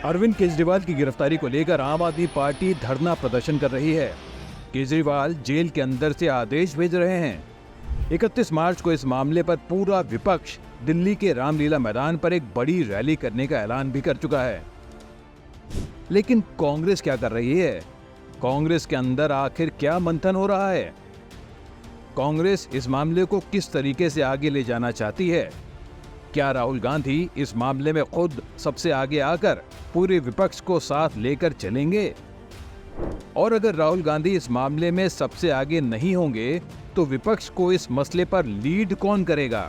अरविंद केजरीवाल की गिरफ्तारी को लेकर आम आदमी पार्टी धरना प्रदर्शन कर रही है। केजरीवाल जेल के अंदर से आदेश भेज रहे हैं। 31 मार्च को इस मामले पर पूरा विपक्ष दिल्ली के रामलीला मैदान पर एक बड़ी रैली करने का ऐलान भी कर चुका है। लेकिन कांग्रेस क्या कर रही है? कांग्रेस के अंदर आखिर क्या मंथन हो रहा है? कांग्रेस इस मामले को किस तरीके से आगे ले जाना चाहती है? क्या राहुल गांधी इस मामले में खुद सबसे आगे आकर पूरे विपक्ष को साथ लेकर चलेंगे? और अगर राहुल गांधी इस मामले में सबसे आगे नहीं होंगे तो विपक्ष को इस मसले पर लीड कौन करेगा?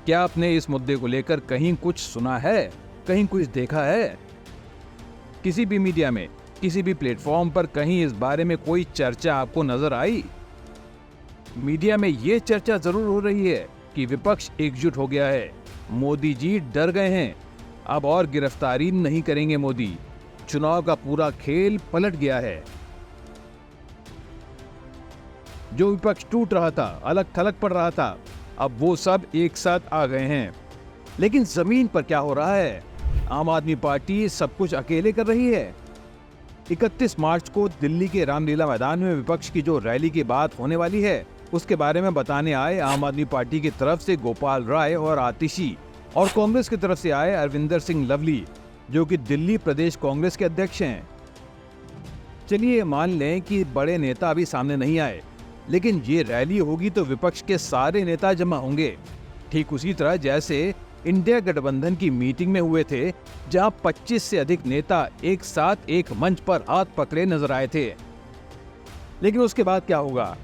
क्या आपने इस मुद्दे को लेकर कहीं कुछ सुना है, कहीं कुछ देखा है? किसी भी मीडिया में, किसी भी प्लेटफॉर्म पर कहीं इस बारे में कोई चर्चा आपको नजर आई? मीडिया में यह चर्चा जरूर हो रही है कि विपक्ष एकजुट हो गया है, मोदी जी डर गए हैं, अब और गिरफ्तारी नहीं करेंगे मोदी, चुनाव का पूरा खेल पलट गया है। जो विपक्ष टूट रहा था, अलग थलग पड़ रहा था, अब वो सब एक साथ आ गए हैं। लेकिन जमीन पर क्या हो रहा है? आम आदमी पार्टी सब कुछ अकेले कर रही है। 31 मार्च को दिल्ली के रामलीला मैदान में विपक्ष की जो रैली की बात होने वाली है, उसके बारे में बताने आए आम आदमी पार्टी की तरफ से गोपाल राय और आतिशी, और कांग्रेस की तरफ से आए अरविंदर सिंह लवली, जो कि दिल्ली प्रदेश कांग्रेस के अध्यक्ष हैं। चलिए मान लें कि बड़े नेता अभी सामने नहीं आए, लेकिन ये रैली होगी तो विपक्ष के सारे नेता जमा होंगे। ठीक उसी तरह जैसे इंडिया गठबंधन की मीटिंग में हुए थे, जहां 25 से अधिक नेता एक साथ एक मंच पर हाथ पकड़े नजर आए थे। लेकिन उसके बाद क्या होगा?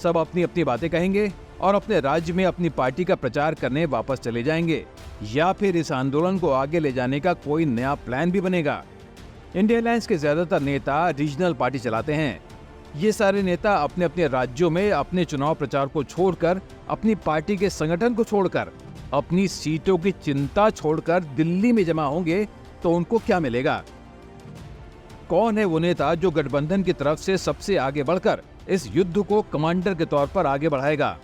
सब अपनी अपनी बातें कहेंगे और अपने राज्य में अपनी पार्टी का प्रचार करने वापस चले जाएंगे, या फिर इस आंदोलन को आगे ले जाने का कोई नया प्लान भी बनेगा। इंडिया अलायंस के ज्यादातर नेता रीजनल पार्टी चलाते हैं। ये सारे नेता अपने अपने राज्यों में अपने चुनाव प्रचार को छोड़कर, अपनी पार्टी के संगठन को छोड़कर, अपनी सीटों की चिंता छोड़कर दिल्ली में जमा होंगे, तो उनको क्या मिलेगा? कौन है वो नेता जो गठबंधन की तरफ से सबसे आगे बढ़कर इस युद्ध को कमांडर के तौर पर आगे बढ़ाएगा?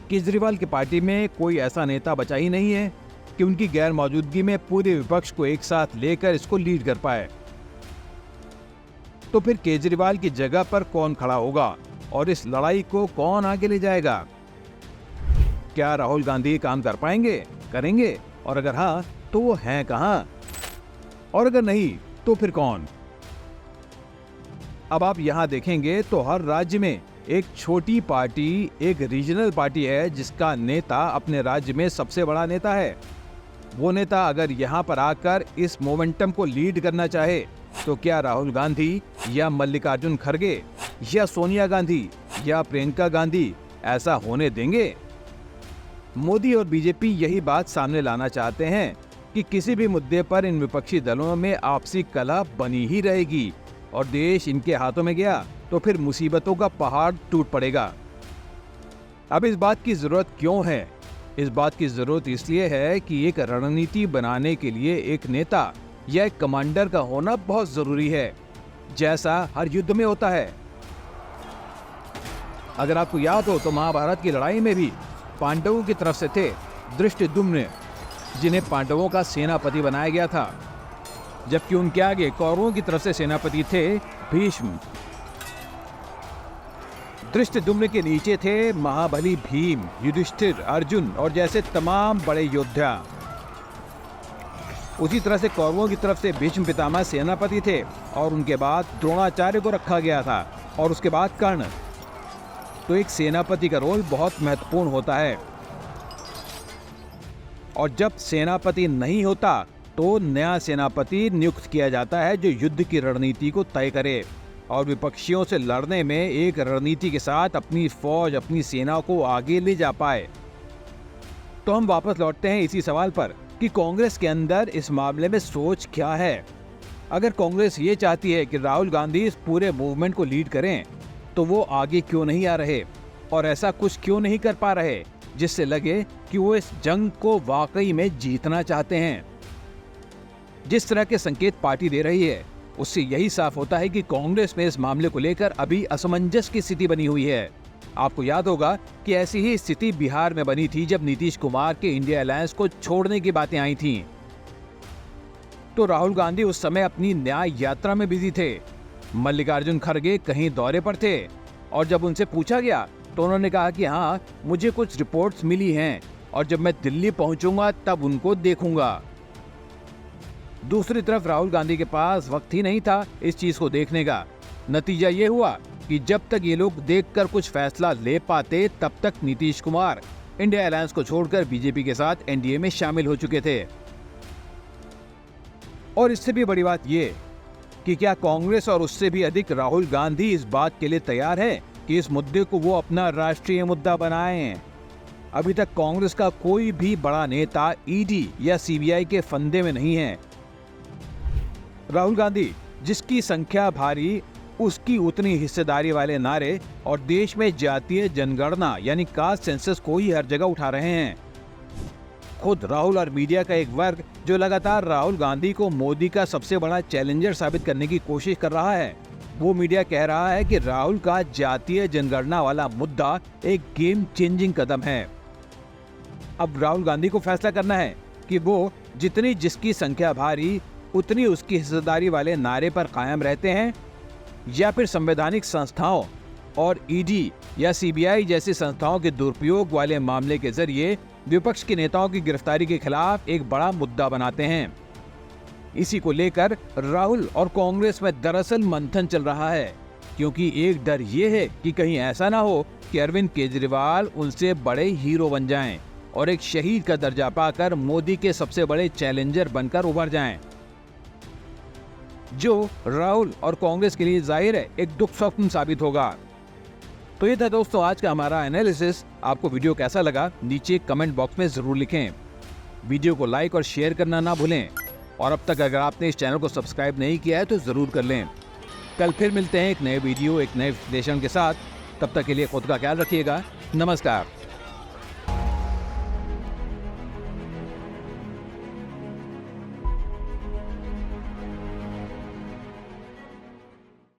केजरीवाल की पार्टी में कोई ऐसा नेता बचा ही नहीं है कि उनकी गैर मौजूदगी में पूरे विपक्ष को एक साथ लेकर इसको लीड कर पाए। तो फिर केजरीवाल की जगह पर कौन खड़ा होगा और इस लड़ाई को कौन आगे ले जाएगा? क्या राहुल गांधी काम कर पाएंगे, करेंगे? और अगर हाँ, तो वो हैं कहां? और अगर नहीं, तो फिर कौन? अब आप यहां देखेंगे तो हर राज्य में एक छोटी पार्टी, एक रीजनल पार्टी है जिसका नेता अपने राज्य में सबसे बड़ा नेता है। वो नेता अगर यहां पर आकर इस मोमेंटम को लीड करना चाहे, तो क्या राहुल गांधी या मल्लिकार्जुन खड़गे या सोनिया गांधी या प्रियंका गांधी ऐसा होने देंगे? मोदी और बीजेपी यही बात सामने लाना चाहते हैं कि किसी भी मुद्दे पर इन विपक्षी दलों में आपसी कलह बनी ही रहेगी, और देश इनके हाथों में गया तो फिर मुसीबतों का पहाड़ टूट पड़ेगा। अब इस बात की जरूरत क्यों है? इस बात की जरूरत इसलिए है कि एक रणनीति बनाने के लिए एक नेता या एक कमांडर का होना बहुत जरूरी है, जैसा हर युद्ध में होता है। अगर आपको याद हो तो महाभारत की लड़ाई में भी पांडवों की तरफ से थे धृष्टद्युम्न, जिन्हें पांडवों का सेनापति बनाया गया था, जबकि उनके आगे कौरवों की तरफ से सेनापति थे भीष्म। धृष्टद्युम्न के नीचे थे महाबली भीम, युधिष्ठिर, अर्जुन और जैसे तमाम बड़े योद्धा। उसी तरह से कौरवों की तरफ से भीष्म पितामह सेनापति थे, और उनके बाद द्रोणाचार्य को रखा गया था, और उसके बाद कर्ण। तो एक सेनापति का रोल बहुत महत्वपूर्ण होता है, और जब सेनापति नहीं होता तो नया सेनापति नियुक्त किया जाता है जो युद्ध की रणनीति को तय करे और विपक्षियों से लड़ने में एक रणनीति के साथ अपनी फौज, अपनी सेना को आगे ले जा पाए। तो हम वापस लौटते हैं इसी सवाल पर कि कांग्रेस के अंदर इस मामले में सोच क्या है। अगर कांग्रेस ये चाहती है कि राहुल गांधी इस पूरे मूवमेंट को लीड करें, तो वो आगे क्यों नहीं आ रहे और ऐसा कुछ क्यों नहीं कर पा रहे जिससे लगे कि वो इस जंग को वाकई में जीतना चाहते हैं? जिस तरह के संकेत पार्टी दे रही है, उससे यही साफ होता है कि कांग्रेस में इस मामले को लेकर अभी असमंजस की स्थिति बनी हुई है। आपको याद होगा कि ऐसी ही स्थिति बिहार में बनी थी जब नीतीश कुमार के इंडिया अलायंस को छोड़ने की बातें आई थीं। तो राहुल गांधी उस समय अपनी न्याय यात्रा में बिजी थे। मल्लिकार्जुन खड़गे कहीं दौरे पर थे और जब उनसे पूछा गया तो उन्होंने कहा कि हाँ, मुझे कुछ रिपोर्ट्स मिली हैं और जब मैं दिल्ली पहुंचूंगा तब उनको देखूंगा। दूसरी तरफ राहुल गांधी के पास वक्त ही नहीं था इस चीज को देखने का। नतीजा ये हुआ कि जब तक ये लोग देखकर कुछ फैसला ले पाते तब तक नीतीश कुमार इंडिया अलायंस को छोड़कर बीजेपी के साथ एनडीए में शामिल हो चुके थे। और इससे भी बड़ी बात ये कि क्या कांग्रेस और उससे भी अधिक राहुल गांधी इस बात के लिए तैयार है कि इस मुद्दे को वो अपना राष्ट्रीय मुद्दा बनाएं? अभी तक कांग्रेस का कोई भी बड़ा नेता ईडी या सीबीआई के फंदे में नहीं है। राहुल गांधी जिसकी संख्या भारी उसकी उतनी हिस्सेदारी वाले नारे और देश में जातीय जनगणना यानी कास्ट सेंसस को ही हर जगह उठा रहे हैं। खुद राहुल और मीडिया का एक वर्ग जो लगातार राहुल गांधी को मोदी का सबसे बड़ा चैलेंजर साबित करने की कोशिश कर रहा है, वो मीडिया कह रहा है कि राहुल का जातीय जनगणना वाला मुद्दा एक गेम चेंजिंग कदम है। अब राहुल गांधी को फैसला करना है कि वो जितनी जिसकी संख्या भारी उतनी उसकी हिस्सेदारी वाले नारे पर कायम रहते हैं या फिर संवैधानिक संस्थाओं और ईडी या सीबीआई जैसी संस्थाओं के दुरुपयोग वाले मामले के जरिए विपक्ष के नेताओं की गिरफ्तारी के खिलाफ एक बड़ा मुद्दा बनाते हैं। इसी को लेकर राहुल और कांग्रेस में दरअसल मंथन चल रहा है, क्योंकि एक डर ये है कि कहीं ऐसा ना हो कि अरविंद केजरीवाल उनसे बड़े हीरो बन जाएं और एक शहीद का दर्जा पाकर मोदी के सबसे बड़े चैलेंजर बनकर उभर जाएं, जो राहुल और कांग्रेस के लिए जाहिर है एक दुख स्वप्न साबित होगा। तो ये था दोस्तों आज का हमारा एनालिसिस। आपको वीडियो कैसा लगा नीचे कमेंट बॉक्स में जरूर लिखें। वीडियो को लाइक और शेयर करना ना भूलें और अब तक अगर आपने इस चैनल को सब्सक्राइब नहीं किया है तो जरूर कर लें। कल फिर मिलते हैं एक नए वीडियो एक नए विश्लेषण के साथ। तब तक के लिए खुद का ख्याल रखिएगा। नमस्कार।